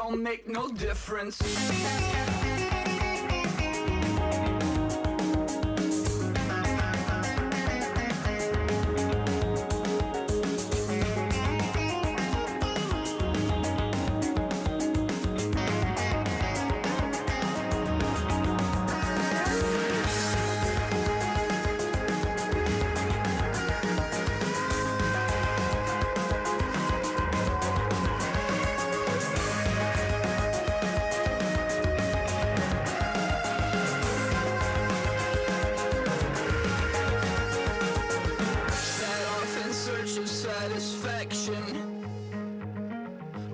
don't make no difference.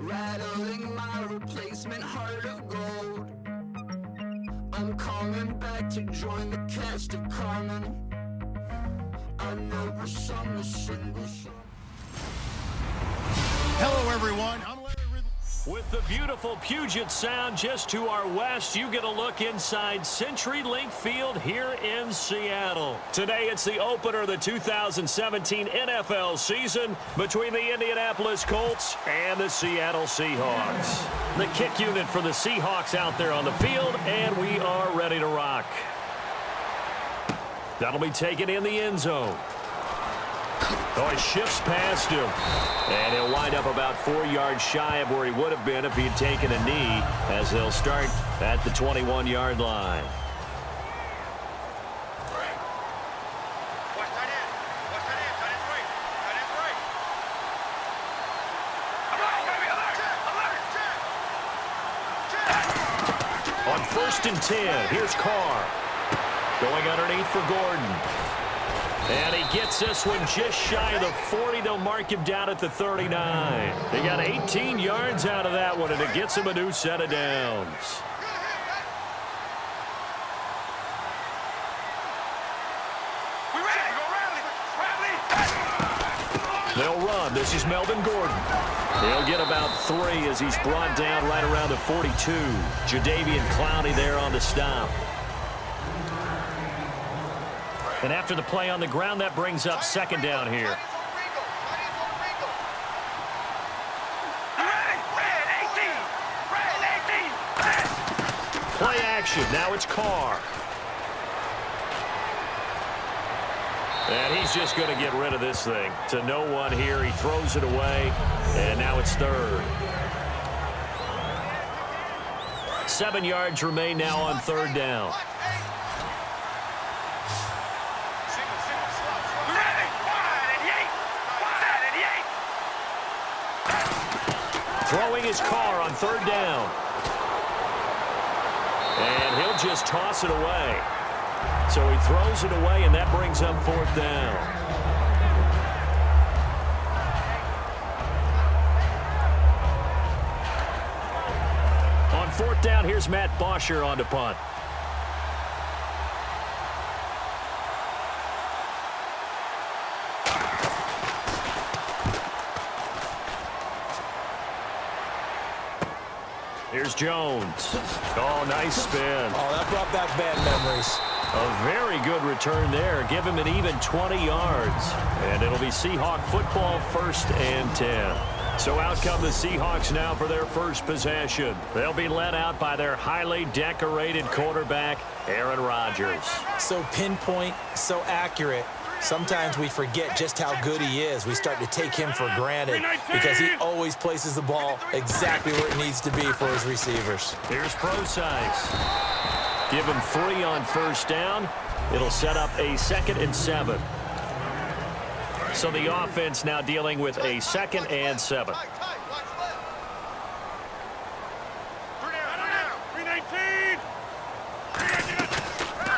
Rattling my replacement heart of gold. I'm coming back to join the cast of Carmen. I never sung a single song. Hello, everyone. I'm Larry Ridley. With the beautiful Puget Sound just to our west, you get a look inside CenturyLink Field here in Seattle. Today, it's the opener of the 2017 NFL season between the Indianapolis Colts and the Seattle Seahawks. The kick unit for the Seahawks out there on the field, and we are ready to rock. That'll be taken in the end zone. Oh, he shifts past him. And he'll wind up about 4 yards shy of where he would have been if he had taken a knee, as they'll start at the 21-yard line. On 1st and 10, here's Carr. Going underneath for Gordon. And he gets this one just shy of the 40. They'll mark him down at the 39. He got 18 yards out of that one, and it gets him a new set of downs. They'll run. This is Melvin Gordon. He'll get about 3 as he's brought down right around the 42. Jadeveon Clowney there on the stop. And after the play on the ground, that brings up 2nd down here. Play action. Now it's Carr. And he's just going to get rid of this thing. To no one here. He throws it away. And now it's 3rd. 7 yards remain now on 3rd down. Throwing his Carr on 3rd down. And he'll just toss it away. So he throws it away, and that brings up 4th down. On 4th down, here's Matt Bosher on to punt. Here's Jones. Oh, nice spin. Oh, that brought back bad memories. A very good return there. Give him an even 20 yards. And it'll be Seahawk football, 1st and 10. So out come the Seahawks now for their first possession. They'll be led out by their highly decorated quarterback, Aaron Rodgers. So pinpoint, so accurate. Sometimes we forget just how good he is. We start to take him for granted because he always places the ball exactly where it needs to be for his receivers. Here's Procise. Give him 3 on 1st down. It'll set up a 2nd and 7. So the offense now dealing with a 2nd and 7.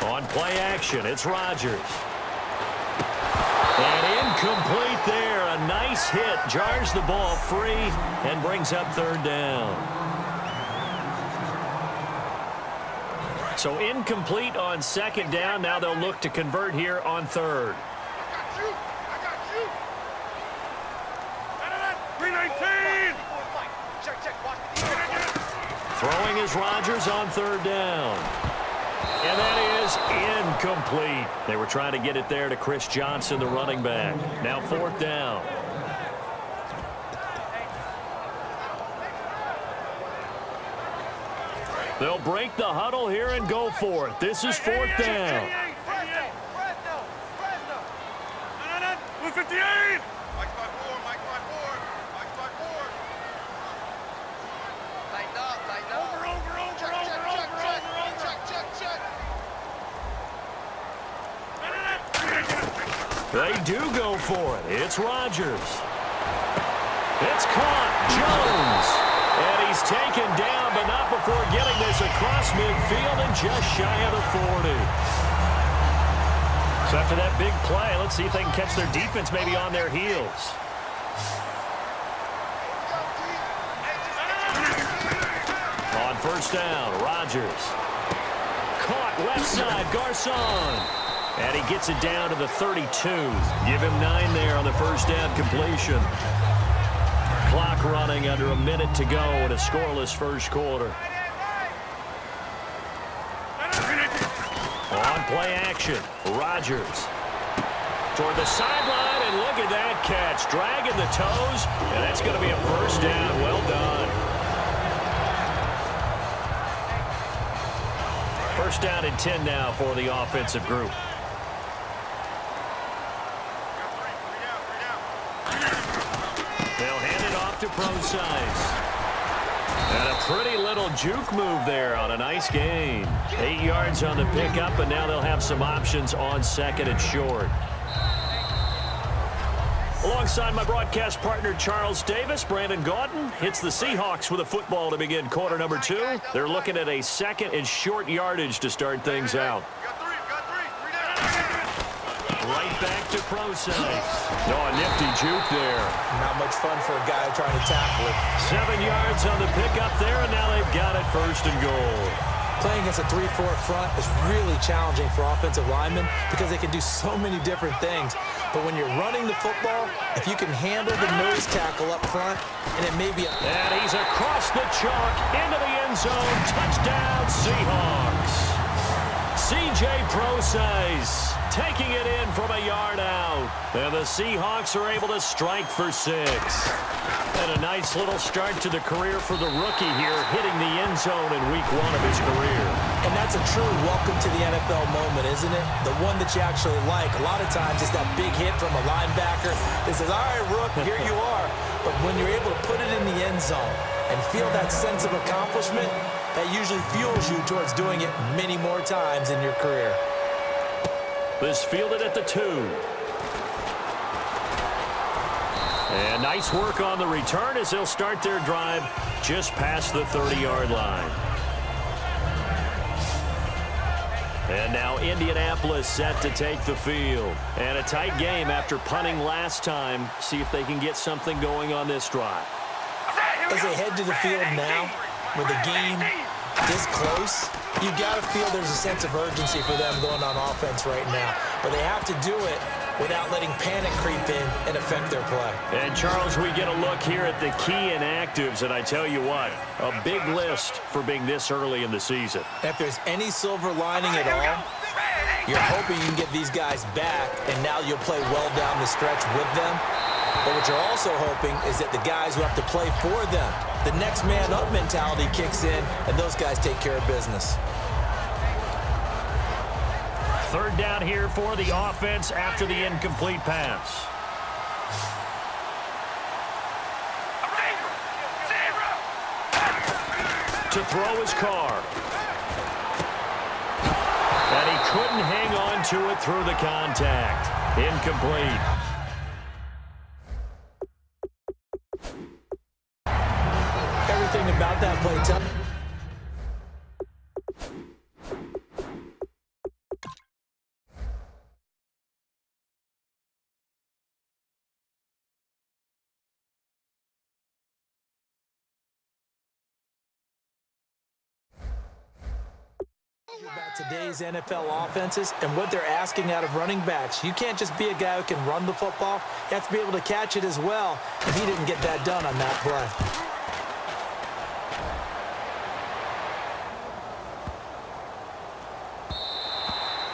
On play action, it's Rodgers. And incomplete there. A nice hit. Jars the ball free and brings up 3rd down. So incomplete on 2nd down. Now they'll look to convert here on 3rd. Throwing is Rodgers on 3rd down. And that is incomplete. They were trying to get it there to Chris Johnson, the running back. Now 4th down. They'll break the huddle here and go for it. This is fourth down. 58! They do go for it. It's Rodgers. It's caught. Jones. And he's taken down, but not before getting this across midfield and just shy of the 40. So after that big play, let's see if they can catch their defense maybe on their heels. On first down, Rodgers. Caught left side, Garcon. And he gets it down to the 32. Give him 9 there on the first down completion. Clock running under a minute to go in a scoreless first quarter. On play action, Rodgers. Toward the sideline, and look at that catch. Dragging the toes, and that's going to be a first down. Well done. First down and 10 now for the offensive group. They'll hand it off to Pro-Size. And a pretty little juke move there on a nice gain. 8 yards on the pickup, and now they'll have some options on second and short. Alongside my broadcast partner, Charles Davis, Brandon Gaudin hits the Seahawks with a football to begin quarter number 2. They're looking at a second and short yardage to start things out. Right back to Pro-Size. Oh, a nifty juke there. Not much fun for a guy trying to tackle it. 7 yards on the pickup there, and now they've got it first and goal. Playing against a 3-4 front is really challenging for offensive linemen because they can do so many different things. But when you're running the football, if you can handle the nose tackle up front, and it may be a... And he's across the chalk into the end zone. Touchdown, Seahawks. C.J. Pro-Size taking it in from a yard out. And the Seahawks are able to strike for 6. And a nice little start to the career for the rookie here, hitting the end zone in week 1 of his career. And that's a true welcome to the NFL moment, isn't it? The one that you actually like. A lot of times it's that big hit from a linebacker that says, all right, Rook, here you are. But when you're able to put it in the end zone and feel that sense of accomplishment, that usually fuels you towards doing it many more times in your career. This fielded at the 2. And nice work on the return as they'll start their drive just past the 30-yard line. And now Indianapolis set to take the field. And a tight game after punting last time. See if they can get something going on this drive. As they head to the field now, with the game this close, you got to feel there's a sense of urgency for them going on offense right now. But they have to do it without letting panic creep in and affect their play. And, Charles, we get a look here at the key inactives, and I tell you what, a big list for being this early in the season. If there's any silver lining at all, you're hoping you can get these guys back, and now you'll play well down the stretch with them. But what you're also hoping is that the guys who have to play for them, the next man up mentality kicks in, and those guys take care of business. Third down here for the offense after the incomplete pass. To throw his car. And he couldn't hang on to it through the contact. Incomplete. Everything about that play tough. About today's NFL offenses and what they're asking out of running backs. You can't just be a guy who can run the football. You have to be able to catch it as well, and he didn't get that done on that play.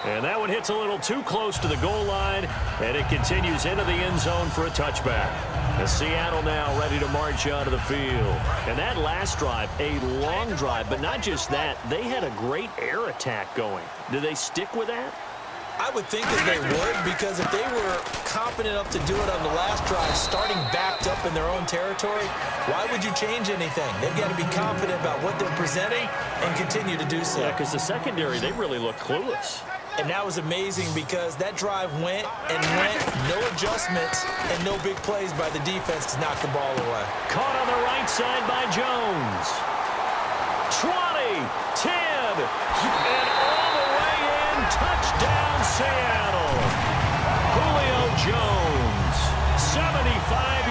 And that one hits a little too close to the goal line, and it continues into the end zone for a touchback. And Seattle now ready to march out of the field. And that last drive, a long drive, but not just that. They had a great air attack going. Do they stick with that? I would think that they would, because if they were confident enough to do it on the last drive, starting backed up in their own territory, why would you change anything? They've got to be confident about what they're presenting and continue to do so. Yeah, because the secondary, they really look clueless. And that was amazing because that drive went and went, no adjustments, and no big plays by the defense to knock the ball away. Caught on the right side by Jones. 20, 10, and all the way in. Touchdown, Seattle. Julio Jones, 75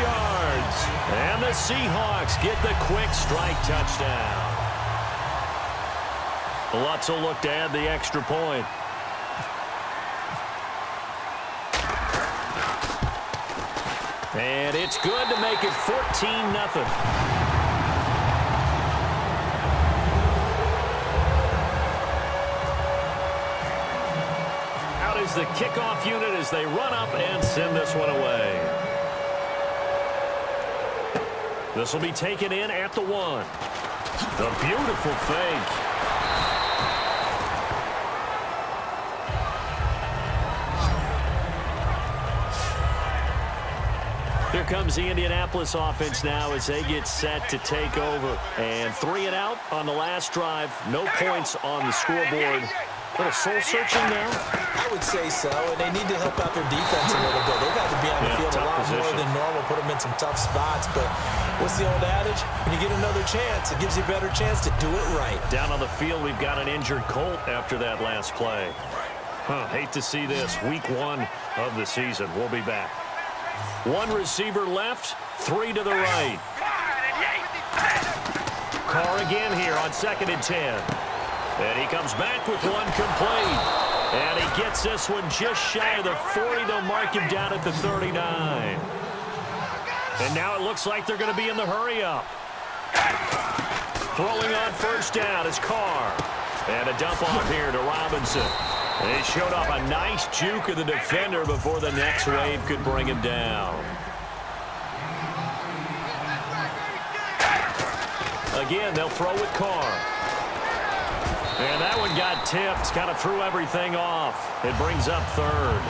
yards. And the Seahawks get the quick strike touchdown. Lutz will look to add the extra point. And it's good to make it 14-0. Out is the kickoff unit as they run up and send this one away. This will be taken in at the 1. A beautiful fake. Here comes the Indianapolis offense now as they get set to take over. And 3 and out on the last drive. No points on the scoreboard. A little soul-searching now? I would say so, and they need to help out their defense a little bit. They've got to be on the field a lot more than normal, put them in some tough spots. But what's the old adage? When you get another chance, it gives you a better chance to do it right. Down on the field, we've got an injured Colt after that last play. Hate to see this. Week 1 of the season. We'll be back. 1 receiver left, 3 to the right. Carr again here on 2nd and 10. And he comes back with one complete. And he gets this one just shy of the 40. They'll mark him down at the 39. And now it looks like they're going to be in the hurry-up. Throwing on first down is Carr. And a dump off here to Robinson. And he showed off a nice juke of the defender before the next wave could bring him down. Again, they'll throw with Carr. And that one got tipped, kind of threw everything off. It brings up 3rd.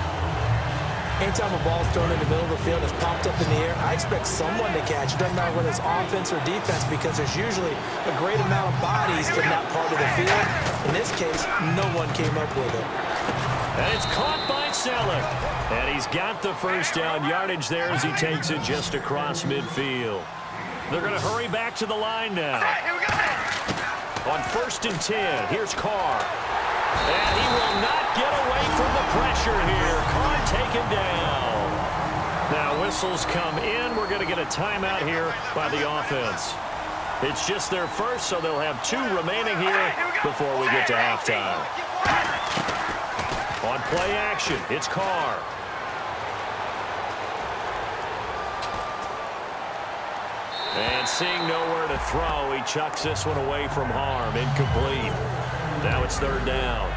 Anytime a ball's thrown in the middle of the field, it's popped up in the air, I expect someone to catch. It doesn't matter whether it's offense or defense, because there's usually a great amount of bodies in that part of the field. In this case, no one came up with it. And it's caught by Selleck. And he's got the first down yardage there as he takes it just across midfield. They're going to hurry back to the line now. On 1st and 10, here's Carr. And he will not get away from the pressure here. Carr taken down. Now whistles come in. We're going to get a timeout here by the offense. It's just their first, so they'll have 2 remaining here before we get to halftime. On play action, it's Carr. And seeing nowhere to throw, he chucks this one away from harm. Incomplete. Now it's 3rd down.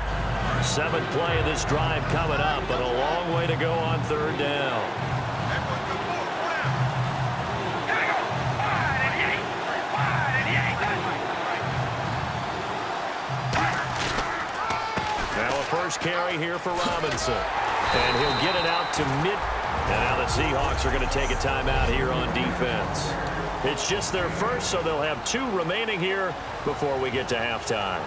7th play of this drive coming up, but a long way to go on 3rd down. Now a first carry here for Robinson. And he'll get it out to mid. And now the Seahawks are going to take a timeout here on defense. It's just their first, so they'll have 2 remaining here before we get to halftime.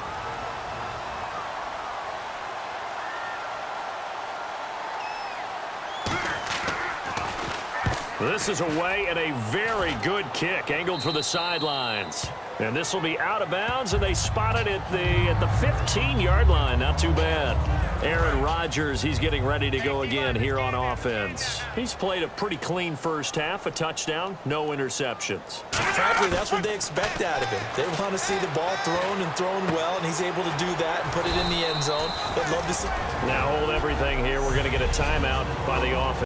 This is away and a very good kick, angled for the sidelines. And this will be out of bounds, and they spot it at the 15-yard line. Not too bad. Aaron Rodgers, he's getting ready to go again here on offense. He's played a pretty clean first half, a touchdown, no interceptions. Frankly, that's what they expect out of him. They want to see the ball thrown well, and he's able to do that and put it in the end zone. They'd love to see. Now hold everything here. We're going to get a timeout by the offense.